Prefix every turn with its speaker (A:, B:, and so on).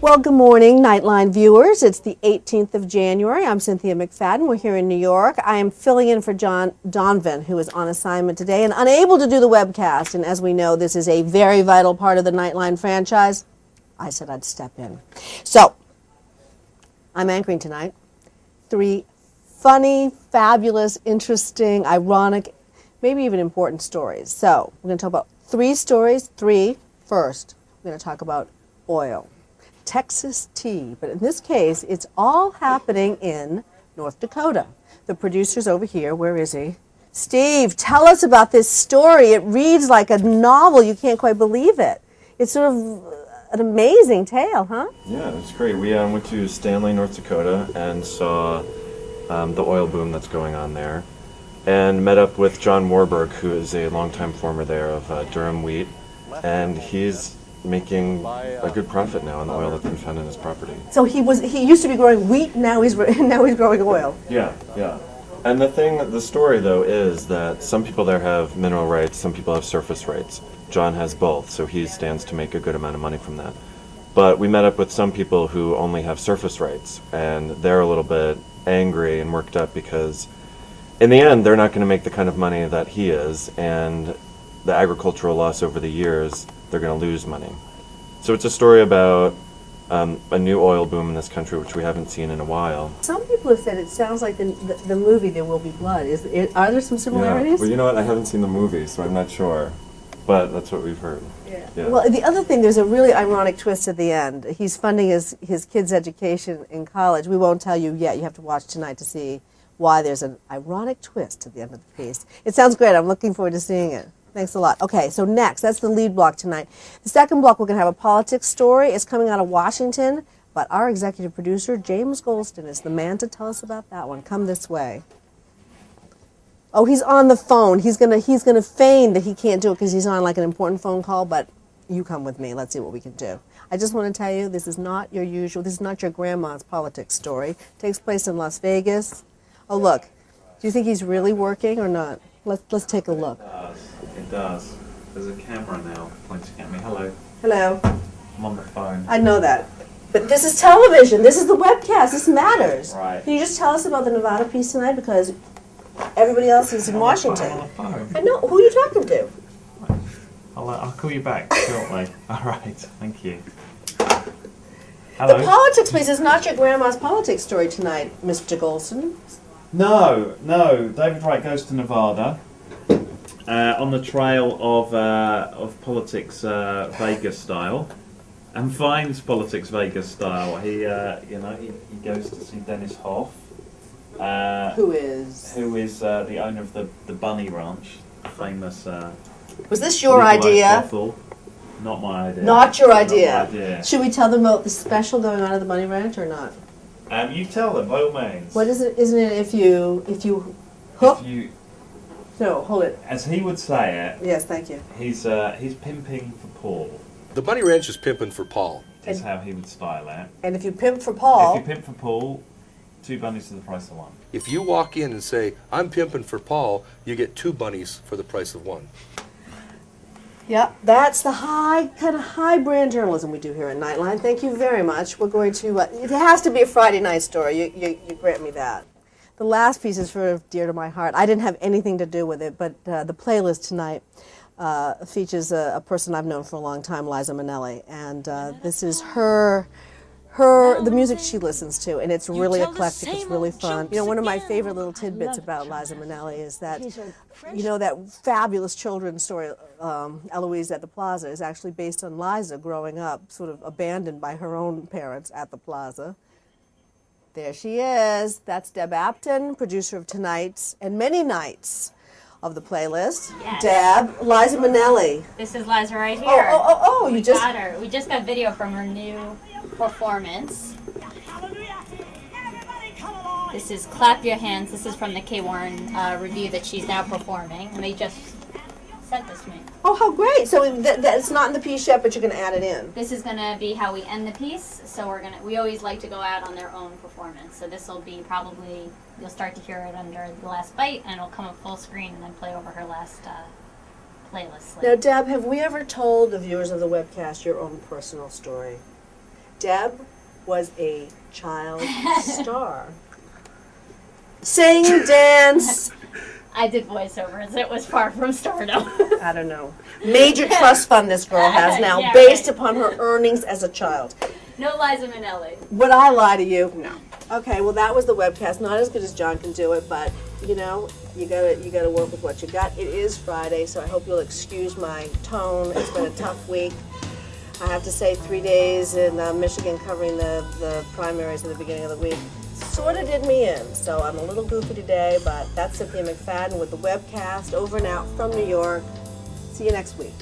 A: Well, good morning, Nightline viewers. It's the 18th of January. I'm Cynthia McFadden. We're here in New York. I am filling in for John Donovan, who is on assignment today and unable to do the webcast. And as we know, this is a very vital part of the Nightline franchise. I said I'd step in. So, I'm anchoring tonight. 3 funny, fabulous, interesting, ironic, maybe even important stories. So, we're going to talk about 3 stories. First, we're going to talk about oil. Texas tea, but in this case, it's all happening in North Dakota. The producer's over here. Where is he? Steve, tell us about this story. It reads like a novel. You can't quite believe it. It's sort of an amazing tale, huh?
B: Yeah, it's great. We went to Stanley, North Dakota, and saw the oil boom that's going on there, and met up with John Warburg, who is a longtime farmer there of Durham wheat, and he's making a good profit now on the oil that's been found in his property.
A: So he used to be growing wheat, now he's growing oil.
B: Yeah. And the story though is that some people there have mineral rights, some people have surface rights. John has both, so he stands to make a good amount of money from that. But we met up with some people who only have surface rights, and they're a little bit angry and worked up because in the end they're not going to make the kind of money that he is, and the agricultural loss over the years, they're going to lose money. So it's a story about a new oil boom in this country, which we haven't seen in a while.
A: Some people have said it sounds like the movie There Will Be Blood. Are there some similarities?
B: Yeah. Well, you know what? I haven't seen the movie, so I'm not sure. But that's what we've heard.
A: Yeah. Well, the other thing, there's a really ironic twist at the end. He's funding his kids' education in college. We won't tell you yet. You have to watch tonight to see why there's an ironic twist at the end of the piece. It sounds great. I'm looking forward to seeing it. Thanks a lot. Okay, so next, that's the lead block tonight. The second block, we're going to have a politics story. It's coming out of Washington, but our executive producer, James Golston, is the man to tell us about that one. Come this way. Oh, he's on the phone. He's gonna feign that he can't do it because he's on like an important phone call, but you come with me. Let's see what we can do. I just want to tell you, this is not your usual, this is not your grandma's politics story. It takes place in Las Vegas. Oh, look. Do you think he's really working or not? Let's take a look.
C: It does. There's a camera now pointing at me. Hello.
A: Hello.
C: I'm on the phone.
A: I know that. But this is television. This is the webcast. This matters.
C: Right.
A: Can you just tell us about the Nevada piece tonight? Because everybody else is in Washington.
C: I'm on the phone.
A: I know. Who are you talking to?
C: I'll call you back shortly. All right. Thank you. Hello.
A: The politics piece is not your grandma's politics story tonight, Mr. Golson.
C: No. David Wright goes to Nevada on the trail of politics Vegas style, and finds politics Vegas style. He goes to see Dennis Hoff,
A: Who is
C: the owner of the Bunny Ranch, famous.
A: Was this your idea?
C: Brothel. Not my idea.
A: Not your idea.
C: Not my idea.
A: Should we tell them about the special going on at the Bunny Ranch or not?
C: You tell them, by all means.
A: What is it? Isn't it if you hook? No, hold it.
C: As he would say it.
A: Yes, thank you.
C: He's pimping for Paul.
D: The Bunny Ranch is pimping for Paul.
C: Is how he would style it.
A: And if you pimp for Paul.
C: If you pimp for Paul, 2 bunnies for the price of 1.
D: If you walk in and say, I'm pimping for Paul, you get 2 bunnies for the price of 1.
A: Yeah, that's the kind of high brand journalism we do here at Nightline. Thank you very much. We're going to, it has to be a Friday night story. You grant me that. The last piece is sort of dear to my heart. I didn't have anything to do with it, but the playlist tonight features a person I've known for a long time, Liza Minnelli, and this is the music she listens to, and it's really eclectic, it's really fun. You know, one of my favorite little tidbits about Liza Minnelli is that, you know, that fabulous children's story, Eloise at the Plaza, is actually based on Liza growing up, sort of abandoned by her own parents at the Plaza. There she is. That's Deb Apton, producer of tonight's and many nights of the playlist.
E: Yes.
A: Deb, Liza Minnelli.
E: This is Liza right here.
A: Oh, you just
E: got her. We just got video from her new performance. This is Clap Your Hands. This is from the Kay Warren review that she's now performing, and they just sent this to me.
A: Oh, how great! So it's not in the piece yet, but you're going to add it in.
E: This is going to be how we end the piece. So we always like to go out on their own performance. So this will be probably, you'll start to hear it under the last bite, and it'll come up full screen and then play over her last playlist.
A: Now, Deb, have we ever told the viewers of the webcast your own personal story? Deb was a child star. Sing, dance.
E: I did voiceovers. It was far from stardom.
A: I don't know. Major trust fund this girl has now,
E: Yeah,
A: based
E: right.
A: upon her earnings as a child.
E: No Liza Minnelli.
A: Would I lie to you? No. Okay, well that was the webcast. Not as good as John can do it, but you know, you gotta work with what you got. It is Friday, so I hope you'll excuse my tone. It's been a tough week. I have to say 3 days in Michigan covering the primaries at the beginning of the week sort of did me in. So I'm a little goofy today, but that's Cynthia McFadden with the webcast over and out from New York. See you next week.